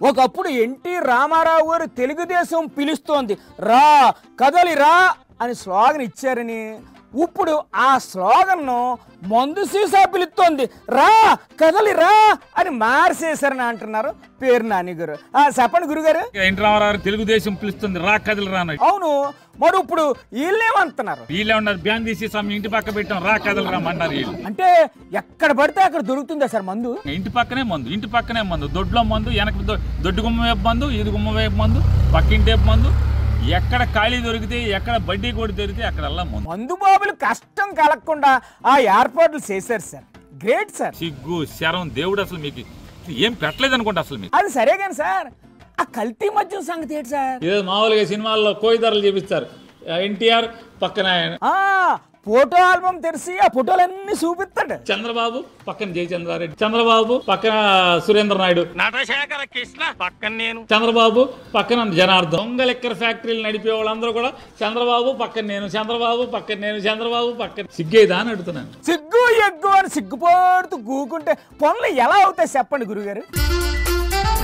ఒకప్పుడు ఎన్టీ రామారావు గారు తెలుగుదేశం పిలుస్తోంది రా కదలి రా అని స్లోగన్ ఇచ్చారని ఇప్పుడు ఆ స్లోగన్ను మందు సీసా పిలుస్తోంది రా కదలి రా అని మార్చేశారని అంటున్నారు పేరు నాని గారు. చెప్పండి గురుగారు. ఎన్టీ రామారావు తెలుగుదేశం పిలుస్తుంది రా కదలి రా. అవును, మరి ఇప్పుడు వీళ్ళేమంటున్నారు? వీళ్ళేమన్నారు, బ్యాన్ తీసి ఇంటి పక్క పెట్టాం రా కదలి రా అన్నారు వీళ్ళు. అంటే ఎక్కడ పడితే అక్కడ దొరుకుతుందా సార్ మందు? ఇంటి పక్కనే మందు, దొడ్లో మందు, వెనక దొడ్డు గుమ్మ వైపు మందు, ఇది గుమ్మ వైపు మందు, పక్కింటి వైపు మందు, ఎక్కడ ఖాళీ దొరికితే ఎక్కడ బడ్డీ కూడా దొరికితే అక్కడ మందు బాబులు కష్టం కలగకుండా ఆ ఏర్పాట్లు చేశారు సార్. Great sir. సిగ్గు శరం దేవుడు అసలు మీకు ఏం పెట్టలేదు అనుకుంటా అసలు మీకు. అది సరే కానీ సార్, ఆ కల్తీ మద్యం సంగతి ఏంటి సార్? ఏదో మామూలుగా సినిమాల్లో కోయిదారులు చూపిస్తారు, ఎన్టీఆర్ పక్కన ఫోటో ఆల్బమ్ తెరిచి ఆ ఫోటోలన్నీ చూపిస్తాడు. చంద్రబాబు పక్కన జయచంద్రారెడ్డి, చంద్రబాబు పక్కన సురేంద్ర నాయుడు, నటశేఖర కృష్ణ పక్కన నేను, చంద్రబాబు పక్కన జనార్దన్, దొంగ లెక్కర్ ఫ్యాక్టరీలు నడిపే వాళ్ళందరూ కూడా చంద్రబాబు పక్కన నేను, చంద్రబాబు పక్కన నేను, చంద్రబాబు పక్కన. సిగ్గేదా అని అడుగుతున్నాను. సిగ్గు ఎగ్గు అని సిగ్గుపడుతూ గూకుంటే పనులు ఎలా అవుతాయి చెప్పండి గురుగారు.